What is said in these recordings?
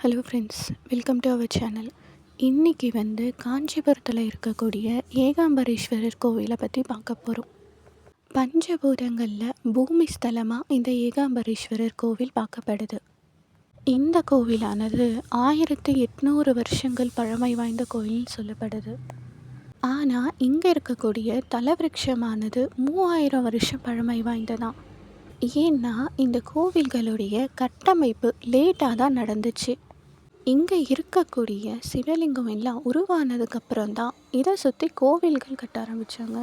Hello friends, welcome to our channel. இன்றைக்கி காஞ்சிபுரத்தில் இருக்கக்கூடிய ஏகாம்பரேஸ்வரர் கோவிலை பற்றி பார்க்க போகிறோம். பஞ்சபூதங்களில் பூமி ஸ்தலமாக இந்த ஏகாம்பரேஸ்வரர் கோவில் பார்க்கப்படுது. இந்த கோவிலானது 1800 வருஷங்கள் பழமை வாய்ந்த கோயில்னு சொல்லப்படுது. ஆனால் இங்கே இருக்கக்கூடிய தலவிருட்சமானது 3000 வருஷம் பழமை வாய்ந்ததான். ஏன்னா இந்த கோவில்களுடைய கட்டமைப்பு லேட்டாக தான் நடந்துச்சு. இங்கே இருக்கக்கூடிய சிவலிங்கம் எல்லாம் உருவானதுக்கப்புறம் தான் இதை சுற்றி கோவில்கள் கட்ட ஆரம்பித்தாங்க.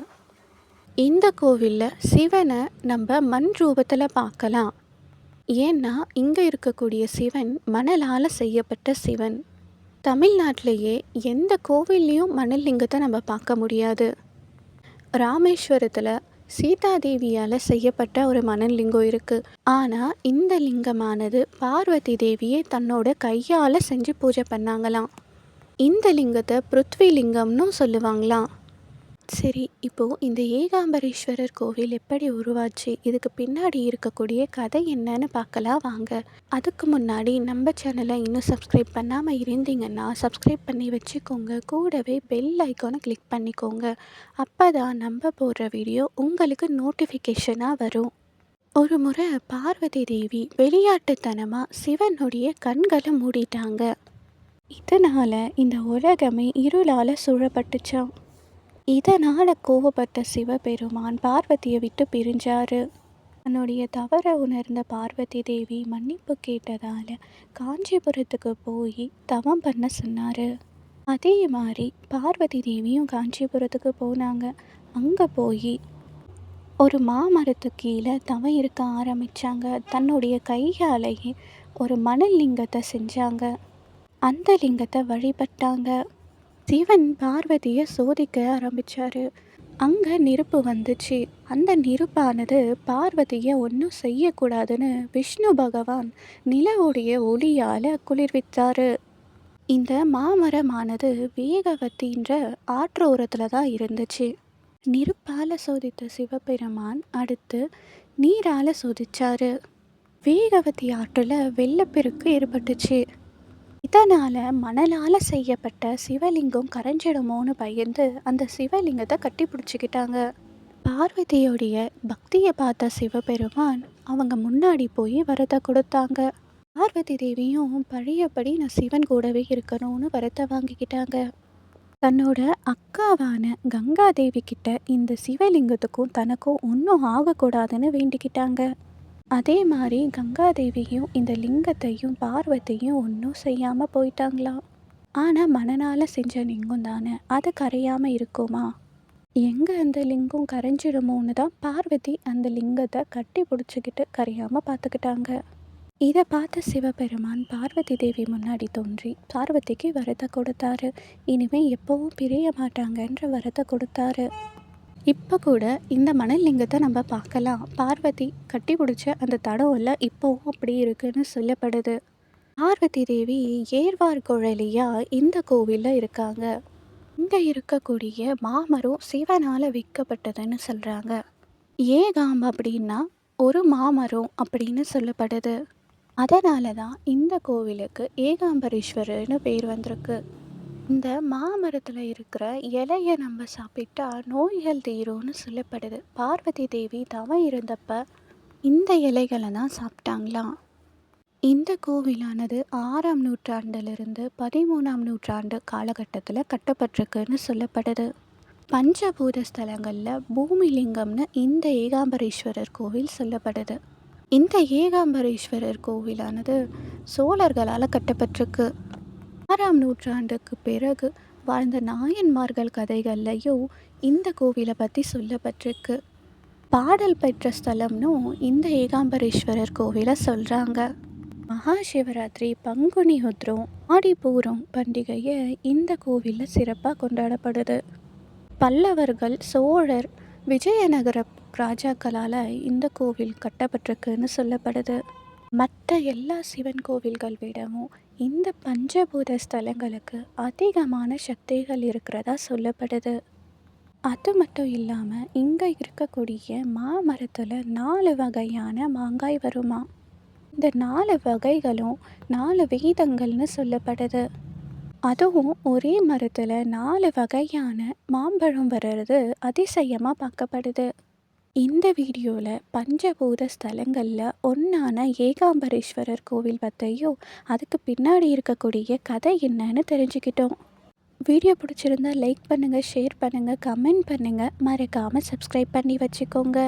இந்த கோவிலில் சிவனை நம்ம மண் ரூபத்தில் பார்க்கலாம். ஏன்னா இங்கே இருக்கக்கூடிய சிவன் மணலால் செய்யப்பட்ட சிவன். தமிழ்நாட்டிலேயே எந்த கோவில்லையும் மணல் லிங்கத்தை நம்ம பார்க்க முடியாது. ராமேஸ்வரத்தில் சீதாதேவியால் செய்யப்பட்ட ஒரு மணல் லிங்கம் இருக்குது. ஆனால் இந்த லிங்கமானது பார்வதி தேவியை தன்னோட கையால் செஞ்சு பூஜை பண்ணாங்களாம். இந்த லிங்கத்தை பிருத்வி லிங்கம்னு சொல்லுவாங்களாம். சரி, இப்போது இந்த ஏகாம்பரேஸ்வரர் கோவில் எப்படி உருவாச்சு, இதுக்கு பின்னாடி இருக்கக்கூடிய கதை என்னன்னு பார்க்கலாம் வாங்க. அதுக்கு முன்னாடி நம்ம சேனலை இன்னும் சப்ஸ்கிரைப் பண்ணாமல் இருந்தீங்கன்னா சப்ஸ்கிரைப் பண்ணி வச்சுக்கோங்க. கூடவே பெல் ஐக்கானை கிளிக் பண்ணிக்கோங்க. அப்போ தான் நம்ம போடுற வீடியோ உங்களுக்கு நோட்டிஃபிகேஷனாக வரும். ஒரு முறை பார்வதி தேவி வெளியாட்டுத்தனமாக சிவனுடைய கண்களை மூடிட்டாங்க. இதனால் இந்த உலகமே இருளால் சூழப்பட்டுச்சான். இதனால் கோவப்பட்ட சிவபெருமான் பார்வதியை விட்டு பிரிஞ்சாரு. தன்னுடைய தவறை உணர்ந்த பார்வதி தேவி மன்னிப்பு கேட்டதால் காஞ்சிபுரத்துக்கு போய் தவம் பண்ண சொன்னார். அதே மாதிரி பார்வதி தேவியும் காஞ்சிபுரத்துக்கு போனாங்க. அங்கே போய் ஒரு மாமரத்துக்கு கீழே தவம் இருக்க ஆரம்பித்தாங்க. தன்னுடைய கையாலேயே ஒரு மணல் லிங்கத்தை செஞ்சாங்க. அந்த லிங்கத்தை வழிபட்டாங்க. சிவன் பார்வதியை சோதிக்க ஆரம்பித்தார். அங்கே நெருப்பு வந்துச்சு. அந்த நெருப்பானது பார்வதியை ஒன்றும் செய்யக்கூடாதுன்னு விஷ்ணு பகவான் நிலவுடைய ஒளியால் குளிர்வித்தார். இந்த மாமரமானது வேகவத்தின்ற ஆற்றோரத்தில் தான் இருந்துச்சு. நெருப்பால் சோதித்த சிவபெருமான் அடுத்து நீரால் சோதிச்சார். வேகவதி ஆற்றில் வெள்ளப்பெருக்கு ஏற்பட்டுச்சு. இதனால் மணலால் செய்யப்பட்ட சிவலிங்கம் கரைஞ்சிடுமோன்னு பயந்து அந்த சிவலிங்கத்தை கட்டி பிடிச்சிக்கிட்டாங்க. பார்வதியோடைய பக்தியை பார்த்த சிவபெருமான் அவங்க முன்னாடி போய் வரத்தை கொடுத்தாங்க. பார்வதி தேவியும் பழையபடி நான் சிவன் கூடவே இருக்கணும்னு வரத்தை வாங்கிக்கிட்டாங்க. தன்னோட அக்காவான கங்காதேவி கிட்ட இந்த சிவலிங்கத்துக்கும் தனக்கும் ஒன்றும் ஆகக்கூடாதுன்னு வேண்டிக்கிட்டாங்க. அதே மாதிரி கங்காதேவியும் இந்த லிங்கத்தையும் பார்வதியும் ஒன்றும் செய்யாமல் போயிட்டாங்களாம். ஆனால் மணனால் செஞ்ச லிங்கம் தானே, அது கரையாமல் இருக்குமா? எங்கே அந்த லிங்கம் கரைஞ்சிடுமோன்னு தான் பார்வதி அந்த லிங்கத்தை கட்டி பிடிச்சிக்கிட்டு கரையாமல் பார்த்துக்கிட்டாங்க. இதை பார்த்த சிவபெருமான் பார்வதி தேவி முன்னாடி தோன்றி பார்வதிக்கு வரத்தை கொடுத்தாரு. இனிமேல் எப்போவும் பிரிய மாட்டாங்கன்ற வரத்தை கொடுத்தாரு. இப்போ கூட இந்த மணல் லிங்கத்தை நம்ம பார்க்கலாம். பார்வதி கட்டி பிடிச்ச அந்த தடவுல இப்போவும் அப்படி இருக்குன்னு சொல்லப்படுது. பார்வதி தேவி ஏர்வார்குழலியாக இந்த கோவிலில் இருக்காங்க. இங்கே இருக்கக்கூடிய மாமரம் சிவனால் விற்கப்பட்டதுன்னு சொல்கிறாங்க. ஏகாம் அப்படின்னா ஒரு மாமரம் அப்படின்னு சொல்லப்படுது. அதனால தான் இந்த கோவிலுக்கு ஏகாம்பரேஸ்வரர்னு பேர் வந்திருக்கு. இந்த மாமரத்தில் இருக்கிற இலையை நம்ம சாப்பிட்டா நோய்கள் தீரும்னு சொல்லப்படுது. பார்வதி தேவி தவம் இருந்தப்ப இந்த இலைகளை தான் சாப்பிட்டாங்களாம். இந்த கோவிலானது 6ஆம் நூற்றாண்டிலிருந்து 13ஆம் நூற்றாண்டு காலகட்டத்தில் கட்டப்பட்டிருக்குன்னு சொல்லப்படுது. பஞ்சபூத ஸ்தலங்களில் பூமி லிங்கம்னு இந்த ஏகாம்பரேஸ்வரர் கோவில் சொல்லப்படுது. இந்த ஏகாம்பரேஸ்வரர் கோவிலானது சோழர்களால் கட்டப்பட்டிருக்கு. 6ஆம் நூற்றாண்டுக்கு பிறகு வாழ்ந்த நாயன்மார்கள் கதைகள்லையும் இந்த கோவிலை பற்றி சொல்லப்பட்டிருக்கு. பாடல் பெற்ற ஸ்தலம்னும் இந்த ஏகாம்பரேஸ்வரர் கோவிலை சொல்கிறாங்க. மகா சிவராத்திரி, பங்குனி உத்திரம், ஆடிப்பூரம் பண்டிகையை இந்த கோவிலில் சிறப்பாக கொண்டாடப்படுது. பல்லவர்கள், சோழர், விஜயநகர ராஜாக்களால் இந்த கோவில் கட்டப்பட்டிருக்குன்னு சொல்லப்படுது. மற்ற எல்லா சிவன் கோவில்கள் விடவும் இந்த பஞ்சபூத ஸ்தலங்களுக்கு அதிகமான சக்திகள் இருக்கிறதா சொல்லப்படுது. அது மட்டும் இல்லாமல் இங்கே இருக்கக்கூடிய மாமரத்தில் 4 வகையான மாங்காய் வருமா. இந்த 4 வகைகளும் 4 வேதங்கள்னு சொல்லப்படுது. அதுவும் ஒரே மரத்தில் 4 வகையான மாம்பழம் வர்றது அதிசயமாக பார்க்கப்படுது. இந்த வீடியோவில் பஞ்சபூத ஸ்தலங்களில் ஒன்றான ஏகாம்பரேஸ்வரர் கோவில் பற்றியும் அதுக்கு பின்னாடி இருக்கக்கூடிய கதை என்னன்னு தெரிஞ்சுக்கிட்டோம். வீடியோ பிடிச்சிருந்தா லைக் பண்ணுங்கள், ஷேர் பண்ணுங்கள், கமெண்ட் பண்ணுங்கள், மறக்காமல் சப்ஸ்கிரைப் பண்ணி வச்சுக்கோங்க.